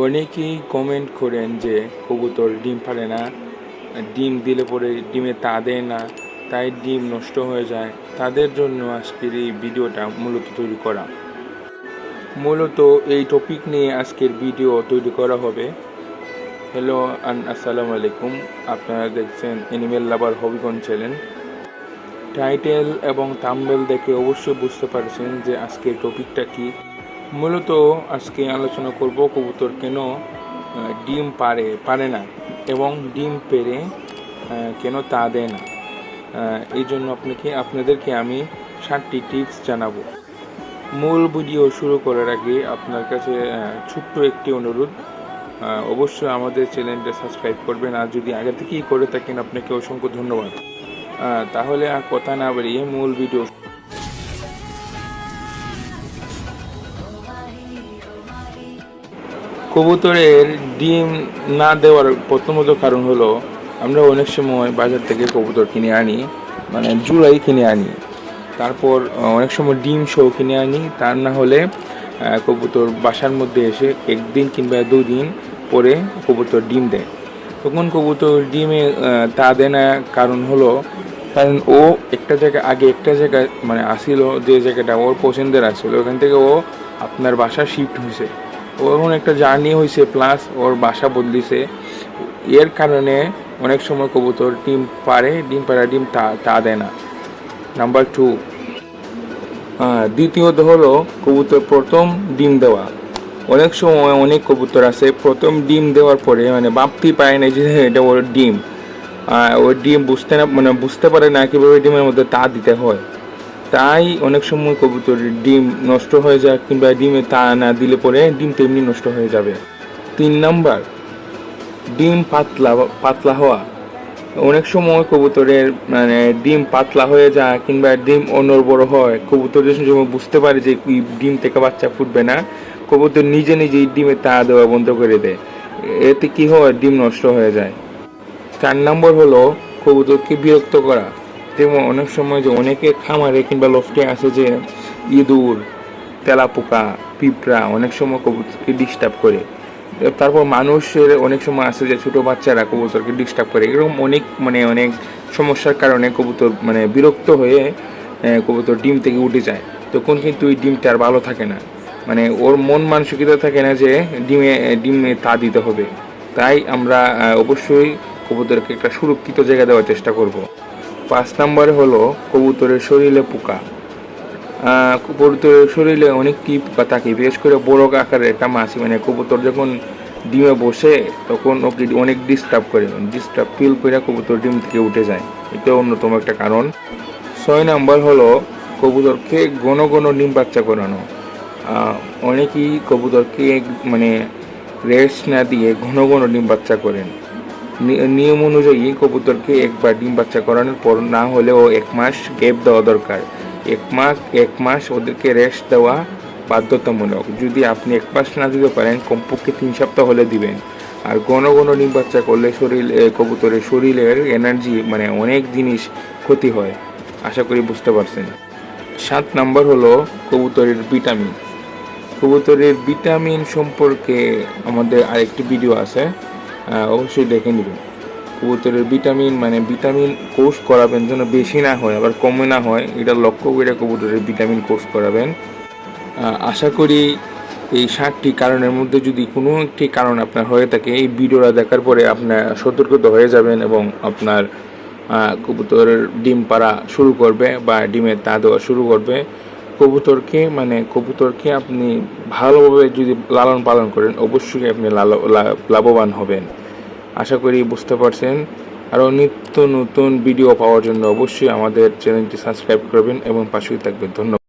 অনেকেই কমেন্ট করেন যে কবুতর ডিম পারে না, ডিম দিলে পরে ডিমে তা দেয় না, তাই ডিম নষ্ট হয়ে যায়। তাদের জন্য আজকের এই ভিডিওটা মূলত তৈরি করা। মূলত এই টপিক নিয়ে আজকের ভিডিও তৈরি করা হবে। হ্যালো আসসালামু আলাইকুম, আপনারা দেখছেন অ্যানিমেল লাভার হবিগঞ্জ চ্যানেল। টাইটেল এবং থাম্বনেল দেখে অবশ্যই বুঝতে পারছেন যে আজকের টপিকটা কি। মূলত আজকে আলোচনা করব কবুতর কেন ডিম পারে না এবং ডিম পেড়ে কেন তা দেয় না। এই জন্য আপনাদেরকে আমি 7টি টিপস জানাবো। মূল ভিডিও শুরু করার আগে আপনার কাছে ছোট্ট একটি অনুরোধ, অবশ্যই আমাদের চ্যানেলটা সাবস্ক্রাইব করবেন, আর যদি আগে থেকেই করে থাকেন আপনাকে অসংখ্য ধন্যবাদ। তাহলে আর কথা না বাড়িয়ে মূল ভিডিও। কবুতরের ডিম না দেওয়ার প্রথমত কারণ হলো আমরা অনেক সময় বাজার থেকে কবুতর কিনে আনি, মানে জুলাই কিনে আনি, তারপর অনেক সময় ডিম সহ কিনে আনি। তার না হলে কবুতর বাসার মধ্যে এসে একদিন কিংবা 2 দিন পরে কবুতর ডিম দেয়। তখন কবুতর ডিমে তা দেয় না, কারণ ও একটা জায়গায় মানে আসিল, যে জায়গাটা ওর পছন্দের আসছিল, ওখান থেকে ও আপনার বাসা শিফট হয়েছে। ও এখন একটা জার্নি হয়েছে, প্লাস ওর বাসা বদলিছে। এর কারণে অনেক সময় কবুতর ডিম তা দেয় না। নাম্বার 2, দ্বিতীয়ত হলো কবুতর প্রথম ডিম দেওয়া। অনেক সময় অনেক কবুতর আছে প্রথম ডিম দেওয়ার পরে মানে ভাবতেই পারে না যে এটা ওর ডিম। ওর ডিম বুঝতে পারে না কীভাবে ডিমের মধ্যে তা দিতে হয়। তাই অনেক সময় কবুতরের ডিম নষ্ট হয়ে যায়, কিংবা ডিমে তা না দিলে পরে ডিম তেমনি নষ্ট হয়ে যাবে। 3 নাম্বার, ডিম পাতলা হওয়া। অনেক সময় কবুতরের মানে ডিম পাতলা হয়ে যায় কিংবা ডিম অনড়বড় হয়। কবুতর যখন বুঝতে পারে যে ডিম থেকে বাচ্চা ফুটবে না, কবুতর নিজেই ডিমে তা দেওয়া বন্ধ করে দেয়। এতে কি হয়, ডিম নষ্ট হয়ে যায়। 4 নম্বর হলো কবুতরকে বিরক্ত করা। যেমন অনেক সময় যে অনেকে খামারে কিংবা লফটে আছে যে ইঁদুর, তেলাপোকা, পিঁপড়া অনেক সময় কবুতরকে ডিস্টার্ব করে। তারপর মানুষের অনেক সময় আছে যে ছোটো বাচ্চারা কবুতরকে ডিস্টার্ব করে। এরকম অনেক সমস্যার কারণে কবুতর বিরক্ত হয়ে কবুতর ডিম থেকে উঠে যায়। তখন কিন্তু ওই ডিমটা আর ভালো থাকে না, মানে ওর মন মানসিকতা থাকে না যে ডিমে তা দিতে হবে। তাই আমরা অবশ্যই কবুতরকে একটা সুরক্ষিত জায়গা দেওয়ার চেষ্টা করব। 5 নম্বরে হলো কবুতরের শরীরে পোকা। কবুতরের শরীরে অনেকটি পোকা থাকে, বিশেষ করে বড় আকারের একটা মাছি। মানে কবুতর যখন ডিমে বসে তখন ওকে অনেক ডিস্টার্ব ফিল করে কবুতর ডিম থেকে উঠে যায়। এটা অন্যতম একটা কারণ। 6 নম্বর হলো কবুতরকে ঘন ডিম বাচ্চা করানো। অনেকেই কবুতরকে রেস্ট না দিয়ে ঘন ডিম বাচ্চা করেন। নিয়ম অনুযায়ী কবুতরকে একবার ডিম বাচ্চা করানোর পর না হলেও 1 মাস গ্যাপ দেওয়া দরকার। 1 মাস ওদেরকে রেস্ট দেওয়া বাধ্যতামূলক। যদি আপনি 1 মাস না দিতে পারেন, কমপক্ষে 3 সপ্তাহ হলে দিবেন। আর ঘন ডিম বাচ্চা করলে কবুতরের শরীরের এনার্জি অনেক জিনিস ক্ষতি হয়। আশা করি বুঝতে পারছেন। 7 নম্বর হলো কবুতরের ভিটামিন। কবুতরের ভিটামিন সম্পর্কে আমাদের আরেকটি ভিডিও আছে, অবশ্যই দেখে নেবেন। কবুতরের ভিটামিন কোর্স করাবেন যেন বেশি না হয় আবার কমে না হয়, এটা লক্ষ্য করে কবুতরের ভিটামিন কোর্স করাবেন। আশা করি এই 7টি কারণের মধ্যে যদি কোনো একটি কারণ আপনার হয়ে থাকে, এই ভিডিওটা দেখার পরে আপনার সতর্কিত হয়ে যাবেন এবং আপনার কবুতরের ডিম পাড়া শুরু করবে বা ডিমের তা দেওয়া শুরু করবে। কবুতরকে আপনি ভালোভাবে যদি লালন পালন করেন, অবশ্যই আপনি লাভবান হবেন। আশা করি বুঝতে পারছেন। আরও নিত্য নতুন ভিডিও পাওয়ার জন্য অবশ্যই আমাদের চ্যানেলটি সাবস্ক্রাইব করবেন এবং পাশেই থাকবেন। ধন্যবাদ।